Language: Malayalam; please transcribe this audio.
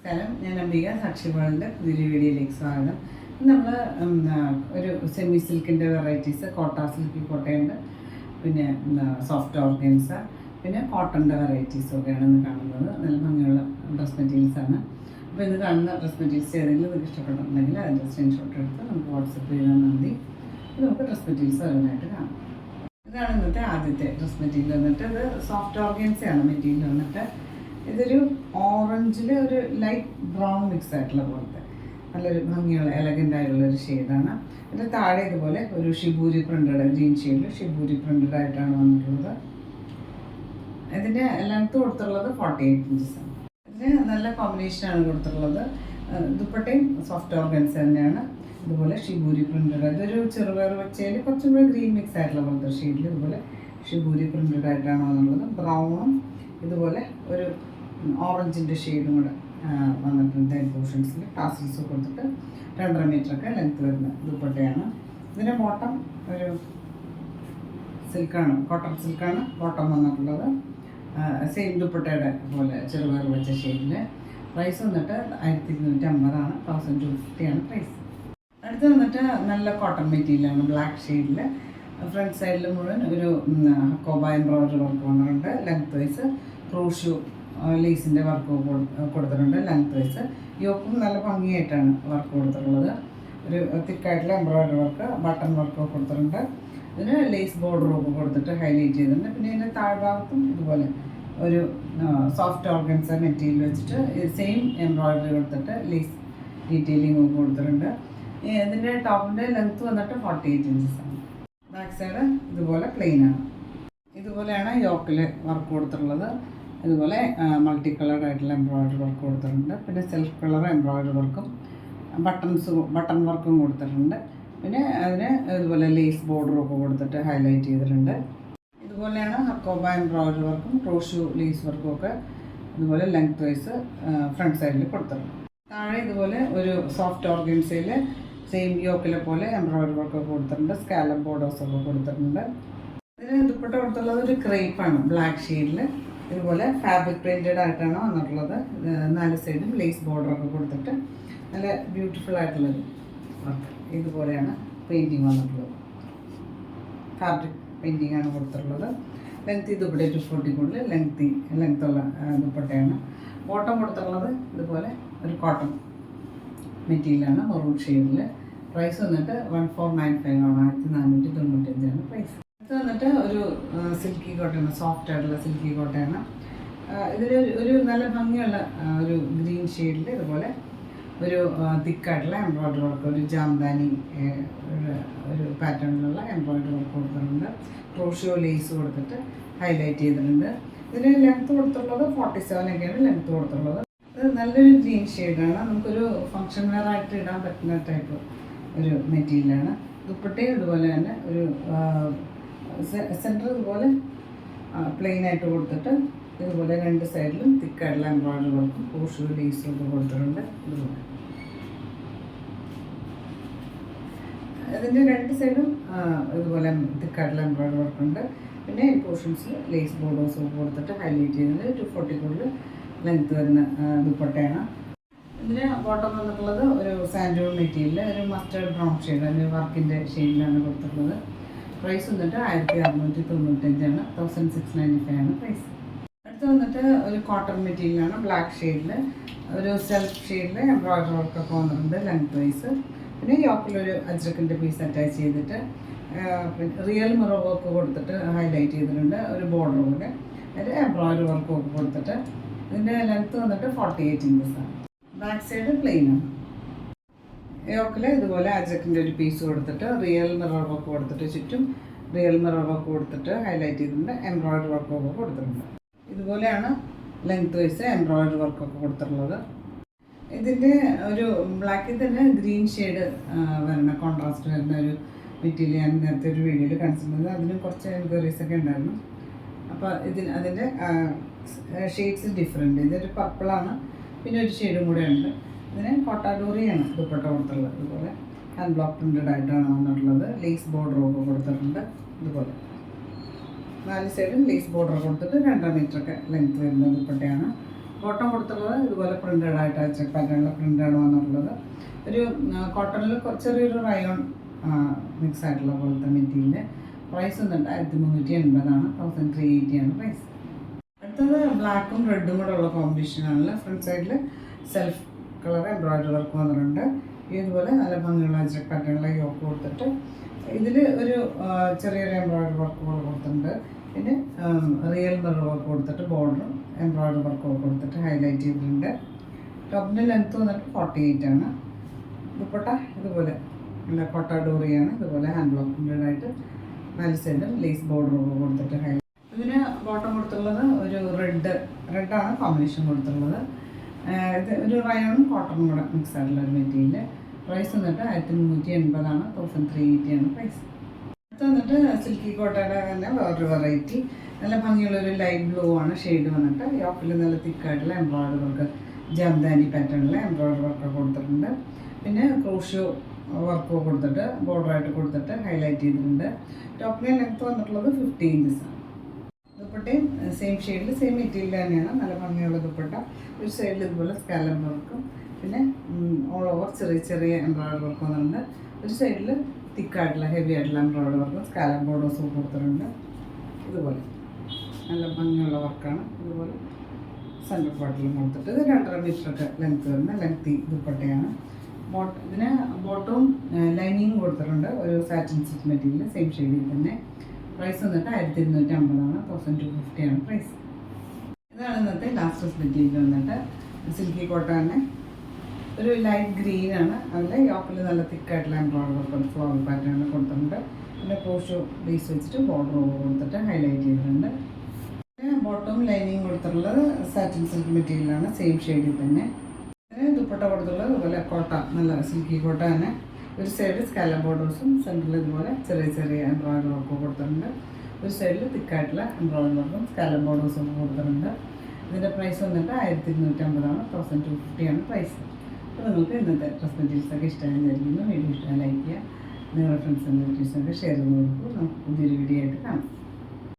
നമസ്കാരം, ഞാൻ അംബിക സാക്ഷിപാളിൻ്റെ പുതിയൊരു വീഡിയോയിലേക്ക് സ്വാഗതം. നമ്മൾ ഒരു സെമി സിൽക്കിൻ്റെ വെറൈറ്റീസ്, കോട്ട സിൽക്ക് കോട്ടയുണ്ട്, പിന്നെ സോഫ്റ്റ് ഓർഗൻസ, പിന്നെ കോട്ടൻ്റെ വെറൈറ്റീസും ഒക്കെയാണ് ഇന്ന് കാണുന്നത്. നല്ല ഭംഗിയുള്ള ഡ്രസ് മെറ്റീരിയൽസാണ്. അപ്പോൾ ഇന്ന് കാണുന്ന ഡ്രസ് മെറ്റീരിയൽസ് ഏതെങ്കിലും നിങ്ങൾക്ക് ഇഷ്ടപ്പെട്ടിട്ടുണ്ടെങ്കിൽ അതിൻ്റെ സ്ക്രീൻഷോട്ട് എടുത്ത് നമുക്ക് വാട്സപ്പ് ചെയ്താൽ മതി. നമുക്ക് ഡ്രസ് മെറ്റീരിയൽസ് ഓരോന്നായിട്ട് കാണാം. ഇതാണ് ഇന്നത്തെ ആദ്യത്തെ ഡ്രസ് മെറ്റീരിയൽ വന്നിട്ട്. ഇത് സോഫ്റ്റ് ഓർഗൻസയാണ് മെറ്റീരിയൽ വന്നിട്ട്. ഇതൊരു ഓറഞ്ചിൽ ഒരു ലൈറ്റ് ബ്രൗൺ മിക്സ് ആയിട്ടുള്ള പോലത്തെ നല്ലൊരു ഭംഗിയുള്ള എലഗൻ്റ് ആയിട്ടുള്ളൊരു ഷെയ്ഡാണ്. ഇതിൻ്റെ താഴെ ഇതുപോലെ ഒരു ഷിബൂരി പ്രിൻ്റഡ് ഗ്രീൻ ഷെയ്ഡിൽ ഷിബൂരി പ്രിൻ്റഡ് ആയിട്ടാണ് വന്നിട്ടുള്ളത്. ഇതിൻ്റെ ലെങ്ത്ത് കൊടുത്തിട്ടുള്ളത് 48 ഇഞ്ചസാണ്. ഇതിന് നല്ല കോമ്പിനേഷനാണ് കൊടുത്തിട്ടുള്ളത്. ദുപ്പട്ടയും സോഫ്റ്റ് ഓർഗൻസ് തന്നെയാണ്. ഇതുപോലെ ഷിബൂരി പ്രിൻ്റഡ്, ഇതൊരു ചെറുപയർ വെച്ചതിൽ കുറച്ചും കൂടെ ഗ്രീൻ മിക്സ് ആയിട്ടുള്ള പോലത്തെ ഷെയ്ഡിൽ ഇതുപോലെ ഷിബൂരി പ്രിൻ്റഡ് ആയിട്ടാണ് വന്നുള്ളത്. ബ്രൗണും ഇതുപോലെ ഒരു ഓറഞ്ചിൻ്റെ ഷെയ്ഡും കൂടെ വന്നിട്ടുണ്ട്. പോർഷൻസിൽ ടാസിൽസ് കൊടുത്തിട്ട് 2.5 മീറ്ററൊക്കെ ലെങ്ത്ത് വരുന്ന ദുപ്പട്ടയാണ്. ഇതിൻ്റെ ബോട്ടം ഒരു സിൽക്കാണ്, കോട്ടൺ സിൽക്കാണ് ബോട്ടം വന്നിട്ടുള്ളത്. സെയിം ദുപ്പട്ടയുടെ പോലെ ചെറുപയർ വെച്ച ഷെയ്ഡിൽ. പ്രൈസ് വന്നിട്ട് 1250 1250 പ്രൈസ്. അടുത്ത് വന്നിട്ട് നല്ല കോട്ടൺ മെറ്റീരിയലാണ്, ബ്ലാക്ക് ഷെയ്ഡിൽ. ഫ്രണ്ട് സൈഡിൽ മുഴുവൻ ഒരു ഹക്കോബ എംബ്രോയിഡറി വർക്ക് വന്നിട്ടുണ്ട്. ലെങ്ത് വൈസ് ക്രോഷു ലേസിൻ്റെ വർക്ക് കൊടുത്തിട്ടുണ്ട്. ലെങ്ത് വൈസ് യോക്കും നല്ല ഭംഗിയായിട്ടാണ് വർക്ക് കൊടുത്തിട്ടുള്ളത്. ഒരു തിക്കായിട്ടുള്ള എംബ്രോയിഡറി വർക്ക്, ബട്ടൺ വർക്ക് കൊടുത്തിട്ടുണ്ട്. ഇതിന് ലേസ് ബോർഡറൊക്കെ കൊടുത്തിട്ട് ഹൈലൈറ്റ് ചെയ്തിട്ടുണ്ട്. പിന്നെ ഇതിൻ്റെ താഴ്ഭാഗത്തും ഇതുപോലെ ഒരു സോഫ്റ്റ് ഓർഗൻസ മെറ്റീരിയൽ വെച്ചിട്ട് സെയിം എംബ്രോയിഡറി കൊടുത്തിട്ട് ലേസ് ഡീറ്റെയിലിംഗ് ഒക്കെ കൊടുത്തിട്ടുണ്ട്. ഇതിൻ്റെ ടോപ്പിൻ്റെ ലെങ്ത്ത് വന്നിട്ട് 48 ഇഞ്ചസാണ്. ബാക്ക് സൈഡ് ഇതുപോലെ പ്ലെയിനാണ്. ഇതുപോലെയാണ് യോക്കിൽ വർക്ക് കൊടുത്തിട്ടുള്ളത്. ഇതുപോലെ മൾട്ടി കളർഡ് ആയിട്ടുള്ള എംബ്രോയിഡറി വർക്ക് കൊടുത്തിട്ടുണ്ട്. പിന്നെ സെൽഫ് കളർ എംബ്രോയിഡറി വർക്കും ബട്ടൺ വർക്കും കൊടുത്തിട്ടുണ്ട്. പിന്നെ അതിന് ഇതുപോലെ ലേസ് ബോർഡറും ഒക്കെ കൊടുത്തിട്ട് ഹൈലൈറ്റ് ചെയ്തിട്ടുണ്ട്. ഇതുപോലെയാണ് ഹക്കോബ എംബ്രോയിഡറി വർക്കും ക്രോഷു ലേസ് വർക്കും ഒക്കെ ഇതുപോലെ ലെങ്ത് വൈസ് ഫ്രണ്ട് സൈഡിൽ കൊടുത്തിട്ടുണ്ട്. താഴെ ഇതുപോലെ ഒരു സോഫ്റ്റ് ഓർഗൻസയിൽ സെയിം യോക്കിലെ പോലെ എംബ്രോയിഡറി വർക്കൊക്കെ കൊടുത്തിട്ടുണ്ട്. സ്കാലപ്പ് ബോർഡേഴ്സൊക്കെ കൊടുത്തിട്ടുണ്ട്. ഇതിന് ദുപ്പട്ട കൊടുത്തുള്ളത് ഒരു ക്രേപ്പാണ്, ബ്ലാക്ക് ഷെയ്ഡിൽ. ഇതുപോലെ ഫാബ്രിക് പ്രിൻറ്റഡ് ആയിട്ടാണ് വന്നിട്ടുള്ളത്. 4 സൈഡും ലേസ് ബോർഡറൊക്കെ കൊടുത്തിട്ട് നല്ല ബ്യൂട്ടിഫുൾ ആയിട്ടുള്ളൊരു വർക്ക്. ഇതുപോലെയാണ് പെയിൻറ്റിങ് വന്നിട്ടുള്ളത്. ഫാബ്രിക് പെയിൻറ്റിംഗ് ആണ് കൊടുത്തിട്ടുള്ളത്. ലെങ്തി ദുപ്പട്ട 240 കൂടുതൽ ലെങ്ത്തുള്ള ദുപ്പട്ടയാണ്. ബോട്ടം കൊടുത്തിട്ടുള്ളത് ഇതുപോലെ ഒരു കോട്ടൺ മെറ്റീരിയലാണ്, മെറൂൺ ഷെയ്ഡിൽ. പ്രൈസ് വന്നിട്ട് 1495 ആണ്, 1495 പ്രൈസ്. ഇത് വന്നിട്ട് ഒരു സിൽക്കി കോട്ടയാണ്, സോഫ്റ്റ് ആയിട്ടുള്ള സിൽക്കി കോട്ടയാണ്. ഒരു നല്ല ഭംഗിയുള്ള ഒരു ഗ്രീൻ ഷെയ്ഡിൽ ഇതുപോലെ ഒരു തിക്കായിട്ടുള്ള എംബ്രോയിഡറി വർക്ക്, ഒരു ജാംദാനി ഒരു പാറ്റേണിലുള്ള എംബ്രോയിഡറി വർക്ക് കൊടുത്തിട്ടുണ്ട്. ക്രോഷിയോ ലേസ് കൊടുത്തിട്ട് ഹൈലൈറ്റ് ചെയ്തിട്ടുണ്ട്. ഇതിന് ലെങ്ത്ത് കൊടുത്തിട്ടുള്ളത് 47 ലെങ്ത്ത് കൊടുത്തിട്ടുള്ളത്. ഇത് നല്ലൊരു ഗ്രീൻ ഷെയ്ഡാണ്. നമുക്കൊരു ഫങ്ഷൻ വെയർ ആയിട്ട് ഇടാൻ പറ്റുന്ന ടൈപ്പ് ഒരു മെറ്റീരിയലാണ്. ദുപ്പട്ടയും ഇതുപോലെ തന്നെ ഒരു സെൻറ്റർ ഇതുപോലെ പ്ലെയിൻ ആയിട്ട് കൊടുത്തിട്ട് ഇതുപോലെ 2 സൈഡിലും തിക്കായിട്ടുള്ള എംബ്രോയിഡറി വർക്കും ക്രോഷു ലേസും ഒക്കെ കൊടുത്തിട്ടുണ്ട്. ഇതുപോലെ അതിൻ്റെ 2 സൈഡും ഇതുപോലെ തിക്കായിട്ടുള്ള എംബ്രോയിഡറി വർക്കുണ്ട്. പിന്നെ പോർഷൻസിൽ ലേസ് ബോർഡേഴ്സും കൊടുത്തിട്ട് ഹൈലൈറ്റ് ചെയ്യുന്നത് 240 കൂടുതൽ ലെങ്ത്ത് വരുന്ന ദുപ്പട്ടയാണ്. ഇതിന് ബോട്ടം വന്നിട്ടുള്ളത് ഒരു സാൻഡൂൺ മെറ്റീരിയൽ, ഒരു മസ്റ്റേർഡ് ബ്രൗൺ ഷെയ്ഡ്, അതിൻ്റെ വർക്കിൻ്റെ ഷെയ്ഡിലാണ് കൊടുത്തിട്ടുള്ളത്. പ്രൈസ് വന്നിട്ട് 1695 1695 പ്രൈസ്. അടുത്ത് വന്നിട്ട് ഒരു കോട്ടൺ മെറ്റീരിയലാണ്, ബ്ലാക്ക് ഷെയ്ഡിൽ ഒരു സെൽഫ് ഷെയ്ഡിൽ എംബ്രോയിഡറി വർക്കൊക്കെ വന്നിട്ടുണ്ട് ലെങ്ത് വൈസ്. പിന്നെ യോക്കിലൊരു അജ്രക്കിൻ്റെ പീസ് അറ്റാച്ച് ചെയ്തിട്ട് റിയൽ മിറർ വർക്ക് കൊടുത്തിട്ട് ഹൈലൈറ്റ് ചെയ്തിട്ടുണ്ട്. ഒരു ബോർഡർ പോലെ അതിൽ എംബ്രോയിഡറി വർക്കൊക്കെ കൊടുത്തിട്ട് ഇതിൻ്റെ ലെങ്ത്ത് വന്നിട്ട് 48 ഇഞ്ചസാണ്. Back side പ്ലെയിനാണ്. യോക്കിൽ ഇതുപോലെ അജക്കിൻ്റെ ഒരു പീസ് കൊടുത്തിട്ട് റിയൽ മിറർ വർക്ക് കൊടുത്തിട്ട് ചുറ്റും റിയൽ മിറർ വർക്ക് കൊടുത്തിട്ട് ഹൈലൈറ്റ് ചെയ്തിട്ടുണ്ട്. എംബ്രോയിഡറി വർക്കൊക്കെ കൊടുത്തിട്ടുണ്ട്. ഇതുപോലെയാണ് ലെങ്ത് വൈസ് എംബ്രോയിഡറി വർക്കൊക്കെ കൊടുത്തിട്ടുള്ളത്. ഇതിൻ്റെ ഒരു ബ്ലാക്കിൽ തന്നെ ഗ്രീൻ ഷെയ്ഡ് വരുന്ന കോൺട്രാസ്റ്റ് വരുന്ന ഒരു മെറ്റീരിയൽ ഞാൻ നേരത്തെ ഒരു വീഡിയോയിൽ കാണിച്ചിരുന്നത്. അതിന് കുറച്ച് എൻക്വയറീസൊക്കെ ഉണ്ടായിരുന്നു. അപ്പോൾ അതിൻ്റെ ഷെയ്ഡ്സ് ഡിഫറെൻറ്റ്. ഇതൊരു പർപ്പിളാണ്, പിന്നെ ഒരു ഷെയ്ഡും കൂടെ ഉണ്ട്. ഇതിന് കോട്ടാഡോറിയാണ് ദുപ്പട്ട കൊടുത്തിട്ടുള്ളത്. ഇതുപോലെ ഹാൻഡ് ബ്ലോക്ക് പ്രിൻറ്റഡ് ആയിട്ടാണ് വന്നിട്ടുള്ളത്. ലേസ് ബോർഡറൊക്കെ കൊടുത്തിട്ടുണ്ട്. ഇതുപോലെ 4 സൈഡും ലേസ് ബോർഡർ കൊടുത്തിട്ട് 2.5 മീറ്ററൊക്കെ ലെങ്ത്ത് വരുന്ന ദുപ്പട്ടയാണ്. കോട്ടൺ കൊടുത്തുള്ളത് ഇതുപോലെ പ്രിൻ്റഡ് ആയിട്ട് ചെക്ക് പാറ്റേണിൽ പ്രിൻ്റാണ് വന്നിട്ടുള്ളത്. ഒരു കോട്ടണിൽ ചെറിയൊരു റയോൺ മിക്സ് ആയിട്ടുള്ള പോലത്തെ മെറ്റീരിയൽ. പ്രൈസ് വന്നിട്ട് 1380 1380 പ്രൈസ്. അടുത്തത് ബ്ലാക്കും റെഡും കൂടെ ഉള്ള കോമ്പിനേഷനാണല്ലോ. ഫ്രണ്ട് സൈഡിൽ സെൽഫ് കളർ എംബ്രോയിഡറി വർക്ക് വന്നിട്ടുണ്ട്. ഇതുപോലെ നല്ല ഭംഗിയുള്ള ചെക്ക് പാറ്റേണിലെ യോക്ക് കൊടുത്തിട്ട് ഇതിൽ ഒരു ചെറിയൊരു എംബ്രോയിഡറി വർക്ക് പോലെ കൊടുത്തിട്ടുണ്ട്. പിന്നെ റിയൽ മിറർ വർക്ക് കൊടുത്തിട്ട് ബോർഡറും എംബ്രോയിഡറി വർക്ക് കൊടുത്തിട്ട് ഹൈലൈറ്റ് ചെയ്തിട്ടുണ്ട്. ടോപ്പിൻ്റെ ലെങ്ത്ത് വന്നിട്ട് 48 ആണ്. ദുപ്പട്ട ഇതുപോലെ നല്ല കൊട്ട ഡോറിയാണ്. ഇതുപോലെ ഹാൻഡ് ബ്ലോക്ക് പ്രിൻ്റഡ് ആയിട്ട് 4 സൈഡ് ലേസ് ബോർഡർ കൊടുത്തിട്ട് ഇതിന് ബോട്ടം കൊടുത്തുള്ളത് ഒരു റെഡാണ് കോമ്പിനേഷൻ കൊടുത്തുള്ളത്. ഇത് ഒരു റയോണും കോട്ടണും കൂടെ മിക്സ് ആയിട്ടുള്ള ഒരു മെറ്റീരിയൽ. പ്രൈസ് വന്നിട്ട് 1380 1380 പ്രൈസ്. അടുത്ത് വന്നിട്ട് സിൽക്കി കോട്ടയുടെ തന്നെ വേറൊരു വെറൈറ്റി. നല്ല ഭംഗിയുള്ളൊരു ലൈറ്റ് ബ്ലൂ ആണ് ഷെയ്ഡ് വന്നിട്ട്. യോക്കിൽ നല്ല തിക്കായിട്ടുള്ള എംബ്രോയിഡറി വർക്ക് ജംദാനി പാറ്റേണിൽ എംബ്രോയിഡറി വർക്ക് കൊടുത്തിട്ടുണ്ട്. പിന്നെ ക്രോഷ്യോ വർക്ക് കൊടുത്തിട്ട് ബോർഡറായിട്ട് കൊടുത്തിട്ട് ഹൈലൈറ്റ് ചെയ്തിട്ടുണ്ട്. ടോപ്പിൻ്റെ ലെങ്ത്ത് വന്നിട്ടുള്ളത് 50 ഇഞ്ചസ് ആണ്. ദുപ്പട്ടയും സെയിം ഷെയ്ഡിൽ സെയിം മെറ്റീരിയൽ തന്നെയാണ്. നല്ല ഭംഗിയുള്ള ദുപ്പട്ട. ഒരു സൈഡിൽ ഇതുപോലെ സ്കാലപ്പ് വർക്കും പിന്നെ ഓൾ ഓവർ ചെറിയ ചെറിയ എംബ്രോയിഡറി വർക്ക് വന്നിട്ടുണ്ട്. ഒരു സൈഡിൽ തിക്കായിട്ടുള്ള ഹെവി ആയിട്ടുള്ള എംബ്രോയിഡറി വർക്കും സ്കാലപ്പ് ബോർഡേഴ്സും കൊടുത്തിട്ടുണ്ട്. ഇതുപോലെ നല്ല ഭംഗിയുള്ള വർക്കാണ്. ഇതുപോലെ സെൻറ്റർ പാർട്ടിലും കൊടുത്തിട്ട് ഇത് 2.5 മീറ്ററൊക്കെ ലെങ്ത്ത് വരുന്ന ലെങ്ത്തി ദുപ്പട്ടയാണ്. ഇതിന് ബോട്ടവും ലൈനിങ്ങും കൊടുത്തിട്ടുണ്ട്. ഒരു സാറ്റിൻ സിൽക്ക് മെറ്റീരിയൽ സെയിം ഷെയ്ഡിൽ തന്നെ. പ്രൈസ് വന്നിട്ട് 1250 1250 പ്രൈസ്. ഇതാണ് ഇന്നത്തെ ലാസ്റ്റ് മെറ്റീരിയൽ വന്നിട്ട് സിൽക്കി കോട്ട തന്നെ. ഒരു ലൈറ്റ് ഗ്രീനാണ്. അതിൽ യോക്കിൽ നല്ല തിക്കായിട്ടുള്ള എംബ്രോയിഡറി വർക്ക് ഫ്ലവർ പാറ്റേൺ കൊടുത്തിട്ടുണ്ട്. പിന്നെ ക്രോഷ്യോ ബേസ് വെച്ചിട്ട് ബോർഡർ കൊടുത്തിട്ട് ഹൈലൈറ്റ് ചെയ്തിട്ടുണ്ട്. പിന്നെ ബോട്ടവും ലൈനിങ് കൊടുത്തിട്ടുള്ളത് സാറ്റിൻ സിൽക്ക് മെറ്റീരിയലാണ് സെയിം ഷെയ്ഡിൽ തന്നെ. ദുപ്പട്ട കൊടുത്തുള്ളത് ഇതുപോലെ കോട്ട നല്ല സിൽക്കി കോട്ട തന്നെ. ഒരു സൈഡ് സ്കാലപ്പ് ബോർഡേഴ്സും സെൻറ്ററിൽ ഇതുപോലെ ചെറിയ ചെറിയ എംബ്രോയിഡറി വർക്കും കൊടുത്തിട്ടുണ്ട്. ഒരു സൈഡിൽ തിക്കായിട്ടുള്ള എംബ്രോയിഡറി വർക്കും സ്കാലപ്പ് ബോർഡേഴ്സും കൊടുത്തിട്ടുണ്ട്. ഇതിൻ്റെ പ്രൈസ് വന്നിട്ട് 1250 1250 പ്രൈസ്. അപ്പോൾ നിങ്ങൾക്ക് ഇന്നത്തെ ഡ്രസ് മെറ്റീരിയൽസൊക്കെ ഇഷ്ടമായിരിക്കുന്നു. വീഡിയോ ഇഷ്ടമായി ലൈക്ക് ചെയ്യുക. നിങ്ങളുടെ ഫ്രണ്ട്സ് ആൻഡ് റിലേറ്റീവ്സൊക്കെ ഷെയർ ചെയ്ത് കൊടുക്കും. നമുക്ക് പുതിയൊരു വീഡിയോ ആയിട്ട് കാണാം.